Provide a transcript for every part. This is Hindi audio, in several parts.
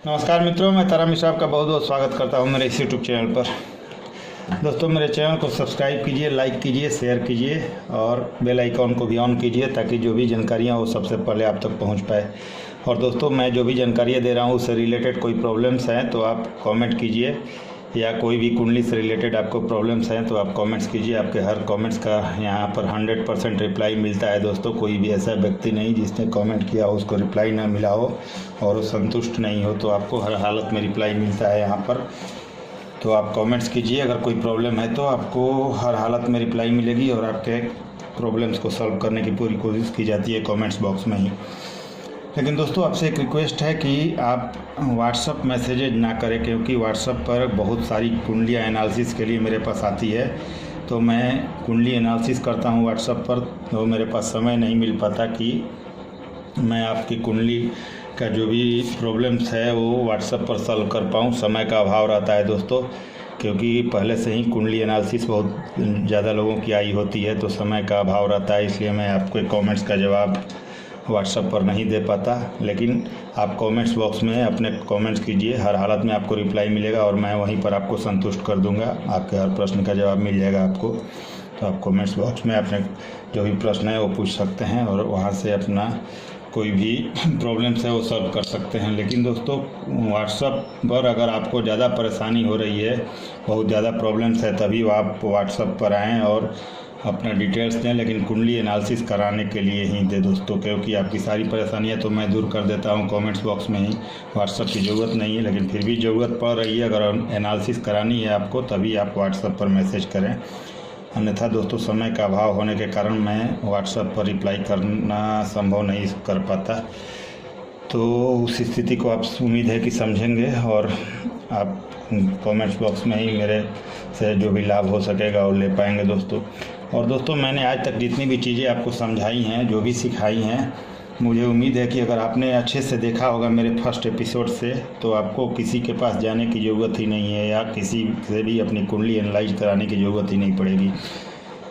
नमस्कार मित्रों, मैं तारा मिश्रा आपका बहुत बहुत स्वागत करता हूं मेरे इस यूट्यूब चैनल पर। दोस्तों, मेरे चैनल को सब्सक्राइब कीजिए, लाइक कीजिए, शेयर कीजिए और बेल आइकॉन को भी ऑन कीजिए ताकि जो भी जानकारियां वो सबसे पहले आप तक पहुंच पाए। और दोस्तों, मैं जो भी जानकारियां दे रहा हूं उससे रिलेटेड कोई प्रॉब्लम्स हैं तो आप कमेंट कीजिए, या कोई भी कुंडली से रिलेटेड आपको प्रॉब्लम्स हैं तो आप कमेंट्स कीजिए। आपके हर कमेंट्स का यहाँ पर 100% रिप्लाई मिलता है। दोस्तों, कोई भी ऐसा व्यक्ति नहीं जिसने कमेंट किया हो उसको रिप्लाई ना मिला हो और वो संतुष्ट नहीं हो, तो आपको हर हालत में रिप्लाई मिलता है यहाँ पर। तो आप कमेंट्स कीजिए, अगर कोई प्रॉब्लम है तो आपको हर हालत में रिप्लाई मिलेगी और आपके प्रॉब्लम्स को सॉल्व करने की पूरी कोशिश की जाती है कमेंट्स बॉक्स में ही। लेकिन दोस्तों, आपसे एक रिक्वेस्ट है कि आप व्हाट्सअप मैसेजेज ना करें, क्योंकि व्हाट्सअप पर बहुत सारी कुंडलियाँ एनालिसिस के लिए मेरे पास आती है। तो मैं कुंडली एनालिसिस करता हूँ व्हाट्सअप पर, तो मेरे पास समय नहीं मिल पाता कि मैं आपकी कुंडली का जो भी प्रॉब्लम्स है वो व्हाट्सएप पर सॉल्व कर पाऊँ। समय का अभाव रहता है दोस्तों, क्योंकि पहले से ही कुंडली एनालिसिस बहुत ज़्यादा लोगों की आई होती है, तो समय का अभाव रहता है। इसलिए मैं आपके कमेंट्स का जवाब व्हाट्सएप पर नहीं दे पाता। लेकिन आप कमेंट्स बॉक्स में अपने कमेंट्स कीजिए, हर हालत में आपको रिप्लाई मिलेगा और मैं वहीं पर आपको संतुष्ट कर दूंगा। आपके हर प्रश्न का जवाब मिल जाएगा आपको। तो आप कमेंट्स बॉक्स में अपने जो भी प्रश्न है वो पूछ सकते हैं और वहाँ से अपना कोई भी प्रॉब्लम्स है वो सॉल्व कर सकते हैं। लेकिन दोस्तों, व्हाट्सएप पर अगर आपको ज़्यादा परेशानी हो रही है, बहुत ज़्यादा प्रॉब्लम्स है, तभी आप व्हाट्सएप पर आएँ और अपना डिटेल्स दें। लेकिन कुंडली एनालिसिस कराने के लिए ही दे दोस्तों, क्योंकि आपकी सारी परेशानियां तो मैं दूर कर देता हूं कमेंट्स बॉक्स में ही। व्हाट्सएप की ज़रूरत नहीं है, लेकिन फिर भी ज़रूरत पड़ रही है, अगर एनालिसिस करानी है आपको तभी आप व्हाट्सएप पर मैसेज करें। अन्यथा दोस्तों, समय का अभाव होने के कारण मैं व्हाट्सएप पर रिप्लाई करना संभव नहीं कर पाता। तो उस स्थिति को आप उम्मीद है कि समझेंगे और आप कमेंट्स बॉक्स में ही मेरे से जो भी लाभ हो सकेगा वो ले पाएंगे दोस्तों। और दोस्तों, मैंने आज तक जितनी भी चीज़ें आपको समझाई हैं, जो भी सिखाई हैं, मुझे उम्मीद है कि अगर आपने अच्छे से देखा होगा मेरे फर्स्ट एपिसोड से, तो आपको किसी के पास जाने की ज़रूरत ही नहीं है या किसी से भी अपनी कुंडली एनालाइज कराने की ज़रूरत ही नहीं पड़ेगी।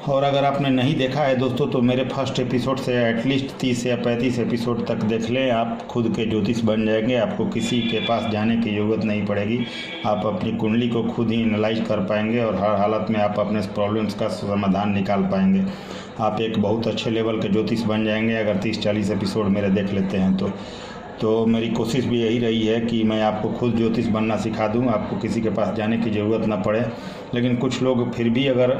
और अगर आपने नहीं देखा है दोस्तों, तो मेरे फर्स्ट एपिसोड से एटलीस्ट 30 या 35 एपिसोड तक देख लें, आप खुद के ज्योतिष बन जाएंगे। आपको किसी के पास जाने की ज़रूरत नहीं पड़ेगी। आप अपनी कुंडली को खुद ही एनालाइज कर पाएंगे और हर हालत में आप अपने प्रॉब्लम्स का समाधान निकाल पाएंगे। आप एक बहुत अच्छे लेवल के ज्योतिष बन जाएंगे अगर 30-40 एपिसोड मेरे देख लेते हैं तो मेरी कोशिश भी यही रही है कि मैं आपको खुद ज्योतिष बनना सिखा दूं, आपको किसी के पास जाने की ज़रूरत ना पड़े। लेकिन कुछ लोग फिर भी अगर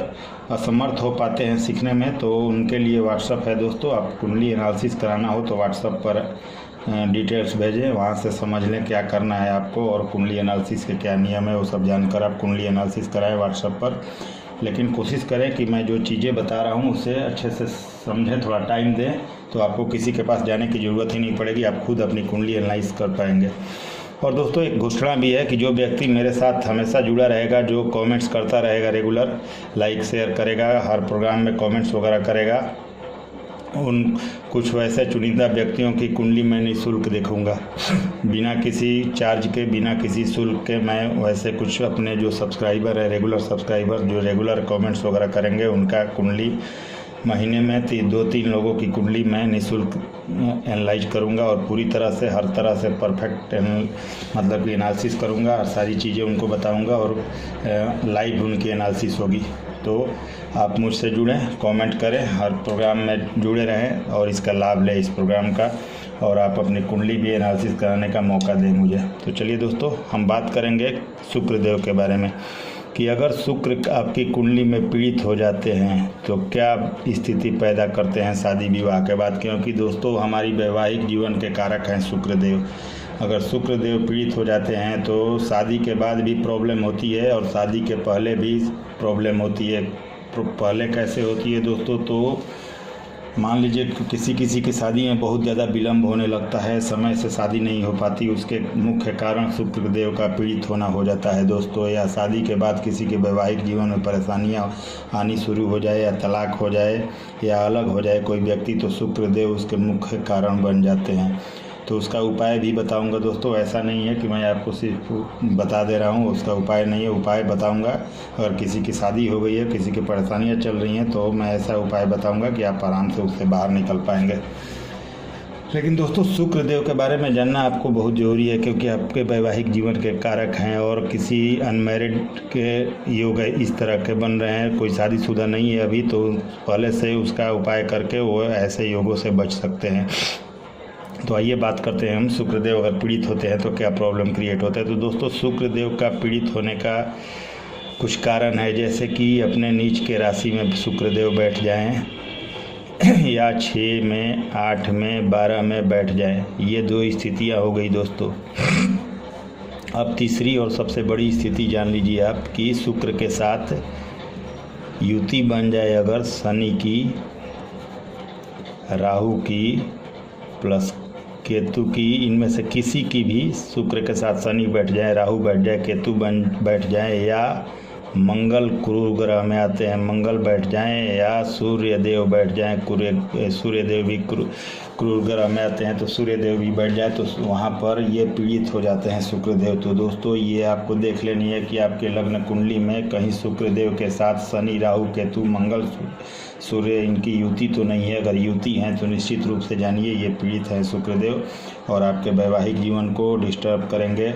असमर्थ हो पाते हैं सीखने में, तो उनके लिए व्हाट्सएप है दोस्तों। आप कुंडली एनालिसिस कराना हो तो व्हाट्सएप पर डिटेल्स भेजें, वहाँ से समझ लें क्या करना है आपको और कुंडली एनालिसिस के क्या नियम है वो सब जानकर आप कुंडली एनालिसिस कराएं व्हाट्सएप पर। लेकिन कोशिश करें कि मैं जो चीज़ें बता रहा हूँ उसे अच्छे से समझें, थोड़ा टाइम दें, तो आपको किसी के पास जाने की ज़रूरत ही नहीं पड़ेगी। आप खुद अपनी कुंडली एनालाइज कर पाएंगे। और दोस्तों, एक घोषणा भी है कि जो व्यक्ति मेरे साथ हमेशा जुड़ा रहेगा, जो कमेंट्स करता रहेगा, रेगुलर लाइक शेयर करेगा, हर प्रोग्राम में कमेंट्स वगैरह करेगा, उन कुछ वैसे चुनिंदा व्यक्तियों की कुंडली मैं निःशुल्क देखूंगा। बिना किसी चार्ज के, बिना किसी शुल्क के मैं वैसे कुछ अपने जो सब्सक्राइबर है, रेगुलर सब्सक्राइबर जो रेगुलर कमेंट्स वगैरह करेंगे, उनका कुंडली महीने में 2-3 लोगों की कुंडली मैं निःशुल्क एनालाइज करूंगा और पूरी तरह से, हर तरह से परफेक्ट मतलब कि एनालिसिस करूंगा। हर सारी चीज़ें उनको बताऊंगा और लाइव उनकी एनालिसिस होगी। तो आप मुझसे जुड़ें, कमेंट करें, हर प्रोग्राम में जुड़े रहें और इसका लाभ लें इस प्रोग्राम का, और आप अपनी कुंडली भी एनालिसिस कराने का मौका दें मुझे। तो चलिए दोस्तों, हम बात करेंगे शुक्रदेव के बारे में कि अगर शुक्र आपकी कुंडली में पीड़ित हो जाते हैं तो क्या स्थिति पैदा करते हैं शादी विवाह के बाद। क्योंकि दोस्तों, हमारी वैवाहिक जीवन के कारक हैं शुक्रदेव। अगर शुक्रदेव पीड़ित हो जाते हैं तो शादी के बाद भी प्रॉब्लम होती है और शादी के पहले भी प्रॉब्लम होती है। पहले कैसे होती है दोस्तों, तो मान लीजिए किसी की शादी में बहुत ज़्यादा विलम्ब होने लगता है, समय से शादी नहीं हो पाती, उसके मुख्य कारण शुक्रदेव का पीड़ित होना हो जाता है दोस्तों। या शादी के बाद किसी के वैवाहिक जीवन में परेशानियां आनी शुरू हो जाए, या तलाक हो जाए, या अलग हो जाए कोई व्यक्ति, तो शुक्रदेव उसके मुख्य कारण बन जाते हैं। तो उसका उपाय भी बताऊंगा दोस्तों। ऐसा नहीं है कि मैं आपको सिर्फ बता दे रहा हूँ, उसका उपाय नहीं है, उपाय बताऊंगा। अगर किसी की शादी हो गई है, किसी की परेशानियाँ चल रही हैं, तो मैं ऐसा उपाय बताऊंगा कि आप आराम से उससे बाहर निकल पाएंगे। लेकिन दोस्तों शुक्र देव के बारे में जानना आपको बहुत ज़रूरी है, क्योंकि आपके वैवाहिक जीवन के कारक हैं और किसी अनमैरिड के योग इस तरह के बन रहे हैं, कोई शादीशुदा नहीं है अभी, तो पहले से उसका उपाय करके वो ऐसे योगों से बच सकते हैं। तो आइए बात करते हैं हम, शुक्रदेव अगर पीड़ित होते हैं तो क्या प्रॉब्लम क्रिएट होता है। तो दोस्तों शुक्रदेव का पीड़ित होने का कुछ कारण है, जैसे कि अपने नीच के राशि में शुक्रदेव बैठ जाएं या 6 में, 8 में, 12 में बैठ जाएं। ये 2 स्थितियां हो गई दोस्तों। अब तीसरी और सबसे बड़ी स्थिति जान लीजिए आप कि शुक्र के साथ युति बन जाए अगर शनि की, राहु की प्लस केतु की, इनमें से किसी की भी शुक्र के साथ शनि बैठ जाए, राहु बैठ जाए, केतु बैठ जाए, या मंगल क्रूर ग्रह में आते हैं मंगल बैठ जाएं, या सूर्य देव बैठ जाएं, सूर्य देव भी क्रूर ग्रह में आते हैं तो सूर्य देव भी बैठ जाए, तो वहाँ पर ये पीड़ित हो जाते हैं शुक्रदेव। तो दोस्तों ये आपको देख लेनी है कि आपके लग्न कुंडली में कहीं शुक्रदेव के साथ शनि, राहु, केतु, मंगल, सूर्य इनकी युति तो नहीं है। अगर युति हैं तो निश्चित रूप से जानिए ये पीड़ित है शुक्रदेव, और आपके वैवाहिक जीवन को डिस्टर्ब करेंगे,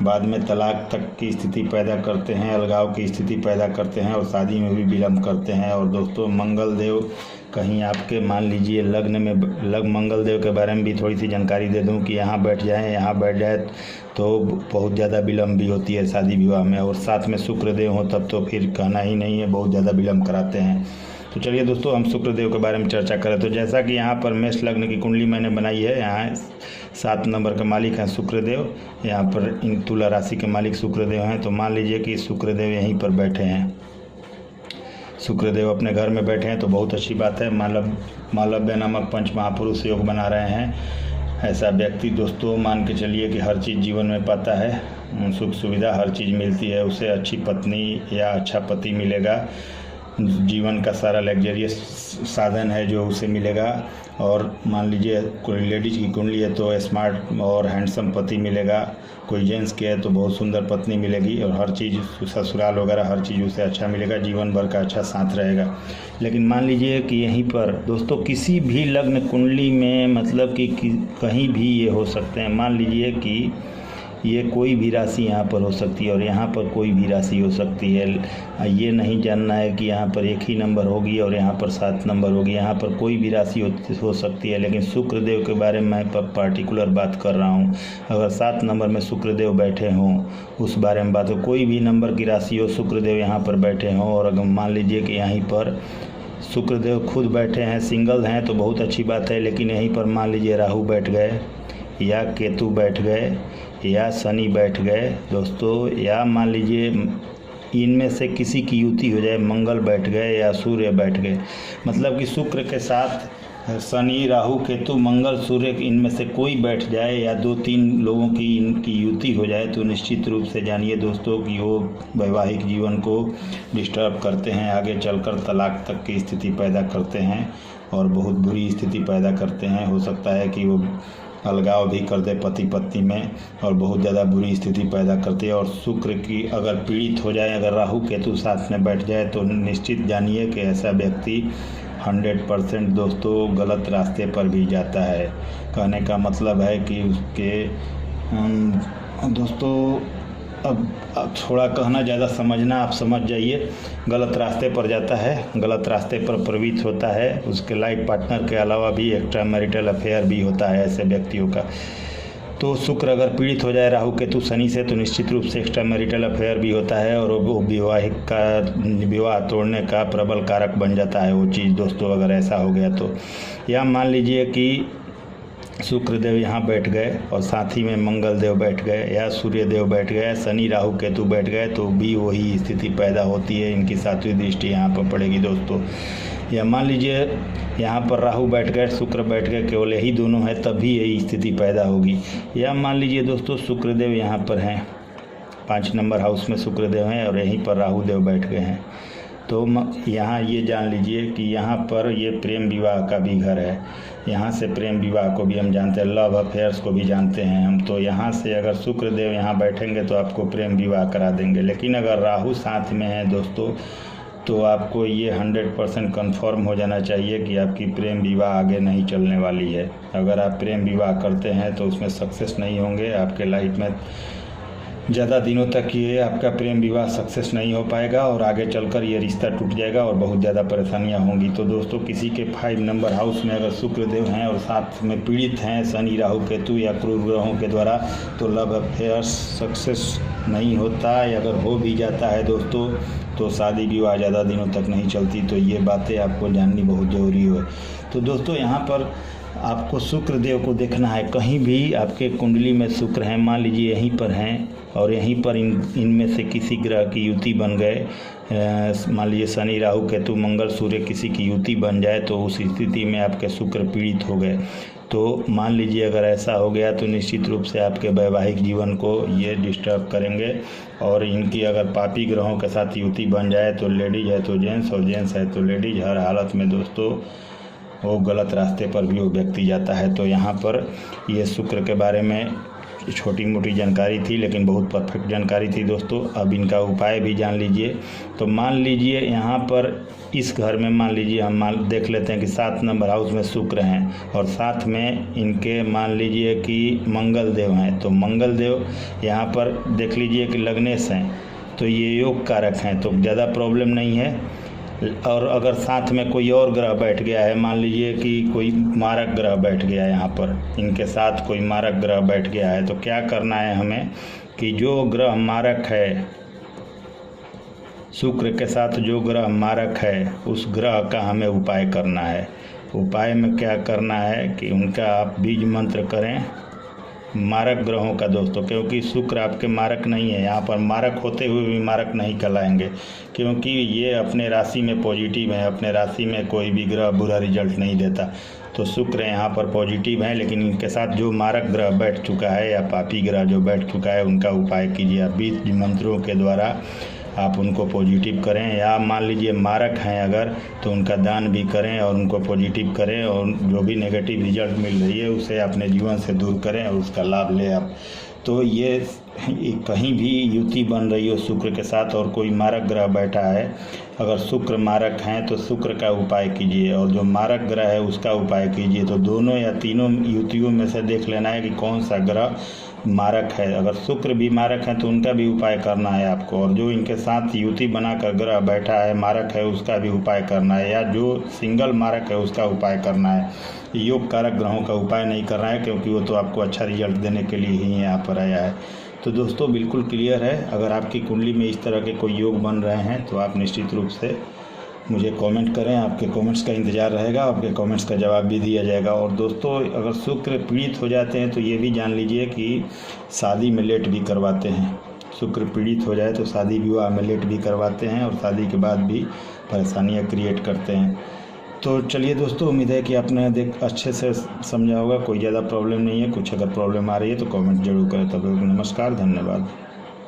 बाद में तलाक तक की स्थिति पैदा करते हैं, अलगाव की स्थिति पैदा करते हैं और शादी में भी विलम्ब करते हैं। और दोस्तों मंगल देव कहीं आपके मान लीजिए लग्न में मंगल देव के बारे में भी थोड़ी सी जानकारी दे दूं कि यहाँ बैठ जाए तो बहुत ज़्यादा विलम्ब भी होती है शादी विवाह में, और साथ में शुक्रदेव हो तब तो फिर कहना ही नहीं है, बहुत ज़्यादा विलम्ब कराते हैं। तो चलिए दोस्तों हम शुक्रदेव के बारे में चर्चा करें। तो जैसा कि यहाँ पर मेष लग्न की कुंडली मैंने बनाई है, यहाँ 7 नंबर के मालिक हैं शुक्रदेव, यहाँ पर इन तुला राशि के मालिक शुक्रदेव हैं। तो मान लीजिए कि शुक्रदेव यहीं पर बैठे हैं, शुक्रदेव अपने घर में बैठे हैं तो बहुत अच्छी बात है। मालव्य नामक पंच महापुरुष योग बना रहे हैं। ऐसा व्यक्ति दोस्तों मान के चलिए कि हर चीज़ जीवन में पाता है, सुख सुविधा हर चीज़ मिलती है उसे, अच्छी पत्नी या अच्छा पति मिलेगा, जीवन का सारा लग्जरियस साधन है जो उसे मिलेगा। और मान लीजिए कोई लेडीज की कुंडली है तो स्मार्ट और हैंडसम पति मिलेगा, कोई जेंट्स की है तो बहुत सुंदर पत्नी मिलेगी, और हर चीज़ ससुराल वगैरह हर चीज़ उसे अच्छा मिलेगा, जीवन भर का अच्छा साथ रहेगा। लेकिन मान लीजिए कि यहीं पर दोस्तों किसी भी लग्न कुंडली में मतलब कि कहीं भी ये हो सकते हैं, मान लीजिए कि ये कोई भी राशि यहाँ पर हो सकती है और यहाँ पर कोई भी राशि हो सकती है। ये नहीं जानना है कि यहाँ पर 1 ही नंबर होगी और यहाँ पर 7 नंबर होगी, यहाँ पर कोई भी राशि हो सकती है। लेकिन शुक्रदेव के बारे में मैं पार्टिकुलर बात कर रहा हूँ। अगर 7 नंबर में शुक्रदेव बैठे हों उस बारे में बात हो, कोई भी नंबर की राशि हो शुक्रदेव यहाँ पर बैठे हों, और अगर मान लीजिए कि यहीं पर शुक्रदेव खुद बैठे हैं, सिंगल हैं तो बहुत अच्छी बात है। लेकिन यहीं पर मान लीजिए राहु बैठ गए या केतु बैठ गए या शनि बैठ गए दोस्तों, या मान लीजिए इनमें से किसी की युति हो जाए, मंगल बैठ गए या सूर्य बैठ गए, मतलब कि शुक्र के साथ शनि, राहु, केतु, मंगल, सूर्य इनमें से कोई बैठ जाए या 2-3 लोगों की इनकी युति हो जाए तो निश्चित रूप से जानिए दोस्तों कि वो वैवाहिक जीवन को डिस्टर्ब करते हैं, आगे चलकर तलाक तक की स्थिति पैदा करते हैं और बहुत बुरी स्थिति पैदा करते हैं। हो सकता है कि वो अलगाव भी कर दे पति पत्नी में और बहुत ज़्यादा बुरी स्थिति पैदा करती है। और शुक्र की अगर पीड़ित हो जाए, अगर राहु केतु साथ में बैठ जाए तो निश्चित जानिए कि ऐसा व्यक्ति 100% दोस्तों गलत रास्ते पर भी जाता है। कहने का मतलब है कि उसके दोस्तों अब थोड़ा कहना ज़्यादा समझना, आप समझ जाइए, गलत रास्ते पर जाता है, गलत रास्ते पर प्रवृत्त होता है। उसके लाइफ पार्टनर के अलावा भी एक्स्ट्रा मैरिटल अफेयर भी होता है ऐसे व्यक्तियों का। तो शुक्र अगर पीड़ित हो जाए राहु केतु शनि से तो निश्चित रूप से एक्स्ट्रा मैरिटल अफेयर भी होता है और वो विवाह तोड़ने का प्रबल कारक बन जाता है वो चीज़ दोस्तों, अगर ऐसा हो गया तो। या मान लीजिए कि शुक्रदेव यहाँ बैठ गए और साथ ही में मंगल देव बैठ गए या सूर्य देव बैठ गए, शनि राहु केतु बैठ गए तो भी वही स्थिति पैदा होती है, इनकी 7वीं दृष्टि यहाँ पर पड़ेगी दोस्तों। या मान लीजिए यहाँ पर राहु बैठ गए, शुक्र बैठ गए, केवल यही दोनों है तब भी यही स्थिति पैदा होगी। या मान लीजिए दोस्तों शुक्रदेव यहाँ पर हैं, 5 नंबर हाउस में शुक्रदेव हैं और यहीं पर राहु देव बैठ गए हैं, तो यहाँ ये जान लीजिए कि यहाँ पर ये प्रेम विवाह का भी घर है। यहाँ से प्रेम विवाह को भी हम जानते हैं, लव अफेयर्स को भी जानते हैं हम। तो यहाँ से अगर शुक्रदेव यहाँ बैठेंगे तो आपको प्रेम विवाह करा देंगे। लेकिन अगर राहु साथ में है दोस्तों तो आपको ये 100% कन्फर्म हो जाना चाहिए कि आपकी प्रेम विवाह आगे नहीं चलने वाली है। अगर आप प्रेम विवाह करते हैं तो उसमें सक्सेस नहीं होंगे, आपके लाइफ में ज़्यादा दिनों तक ये आपका प्रेम विवाह सक्सेस नहीं हो पाएगा और आगे चलकर ये रिश्ता टूट जाएगा और बहुत ज़्यादा परेशानियां होंगी। तो दोस्तों, किसी के 5 नंबर हाउस में अगर शुक्रदेव हैं और साथ में पीड़ित हैं शनि राहु केतु या क्रूर ग्रहों के द्वारा, तो लव अफेयर सक्सेस नहीं होता है। अगर हो भी जाता है दोस्तों तो शादी विवाह ज़्यादा दिनों तक नहीं चलती। तो ये बातें आपको जाननी बहुत ज़रूरी है। तो दोस्तों, यहाँ पर आपको शुक्र देव को देखना है। कहीं भी आपके कुंडली में शुक्र हैं, मान लीजिए यहीं पर हैं और यहीं पर इनमें से किसी ग्रह की युति बन गए, मान लीजिए शनि राहु केतु मंगल सूर्य किसी की युति बन जाए, तो उस स्थिति में आपके शुक्र पीड़ित हो गए। तो मान लीजिए अगर ऐसा हो गया तो निश्चित रूप से आपके वैवाहिक जीवन को ये डिस्टर्ब करेंगे। और इनकी अगर पापी ग्रहों के साथ युति बन जाए तो लेडीज है तो जेंट्स और जेंट्स है तो लेडीज, हर हालत में दोस्तों वो गलत रास्ते पर भी वो व्यक्ति जाता है। तो यहाँ पर ये शुक्र के बारे में छोटी मोटी जानकारी थी, लेकिन बहुत परफेक्ट जानकारी थी दोस्तों। अब इनका उपाय भी जान लीजिए। तो मान लीजिए यहाँ पर इस घर में मान लीजिए हम देख लेते हैं कि 7 नंबर हाउस में शुक्र हैं और साथ में इनके मान लीजिए कि मंगल देव हैं। तो मंगल देव यहाँ पर देख लीजिए कि लग्नेश हैं, तो ये योग कारक हैं, तो ज़्यादा प्रॉब्लम नहीं है। और अगर साथ में कोई और ग्रह बैठ गया है, मान लीजिए कि कोई मारक ग्रह बैठ गया है, यहाँ पर इनके साथ कोई मारक ग्रह बैठ गया है, तो क्या करना है हमें कि जो ग्रह मारक है, शुक्र के साथ जो ग्रह मारक है, उस ग्रह का हमें उपाय करना है। उपाय में क्या करना है कि उनका आप बीज मंत्र करें मारक ग्रहों का दोस्तों, क्योंकि शुक्र आपके मारक नहीं है। यहाँ पर मारक होते हुए भी मारक नहीं कहलाएंगे, क्योंकि ये अपने राशि में पॉजिटिव है, अपने राशि में कोई भी ग्रह बुरा रिजल्ट नहीं देता। तो शुक्र यहाँ पर पॉजिटिव है, लेकिन इनके साथ जो मारक ग्रह बैठ चुका है या पापी ग्रह जो बैठ चुका है, उनका उपाय कीजिए। आप बीज मंत्रों के द्वारा आप उनको पॉजिटिव करें, या मान लीजिए मारक हैं अगर तो उनका दान भी करें और उनको पॉजिटिव करें, और जो भी नेगेटिव रिजल्ट मिल रही है उसे अपने जीवन से दूर करें और उसका लाभ लें आप। तो ये कहीं भी युति बन रही हो शुक्र के साथ और कोई मारक ग्रह बैठा है, अगर शुक्र मारक हैं तो शुक्र का उपाय कीजिए और जो मारक ग्रह है उसका उपाय कीजिए। तो दोनों या तीनों युतियों में से देख लेना है कि कौन सा ग्रह मारक है। अगर शुक्र भी मारक है तो उनका भी उपाय करना है आपको, और जो इनके साथ युति बनाकर ग्रह बैठा है मारक है उसका भी उपाय करना है, या जो सिंगल मारक है उसका उपाय करना है। योग कारक ग्रहों का उपाय नहीं करना है, क्योंकि वो तो आपको अच्छा रिजल्ट देने के लिए ही यहाँ पर आया है। तो दोस्तों बिल्कुल क्लियर है। अगर आपकी कुंडली में इस तरह के कोई योग बन रहे हैं तो आप निश्चित रूप से मुझे कमेंट करें, आपके कमेंट्स का इंतज़ार रहेगा, आपके कमेंट्स का जवाब भी दिया जाएगा। और दोस्तों अगर शुक्र पीड़ित हो जाते हैं तो ये भी जान लीजिए कि शादी में लेट भी करवाते हैं। शुक्र पीड़ित हो जाए तो शादी विवाह में लेट भी करवाते हैं और शादी के बाद भी परेशानियाँ क्रिएट करते हैं। तो चलिए दोस्तों, उम्मीद है कि आपने अच्छे से समझा होगा। कोई ज़्यादा प्रॉब्लम नहीं है। कुछ अगर प्रॉब्लम आ रही है तो कमेंट जरूर करें। तब नमस्कार, धन्यवाद।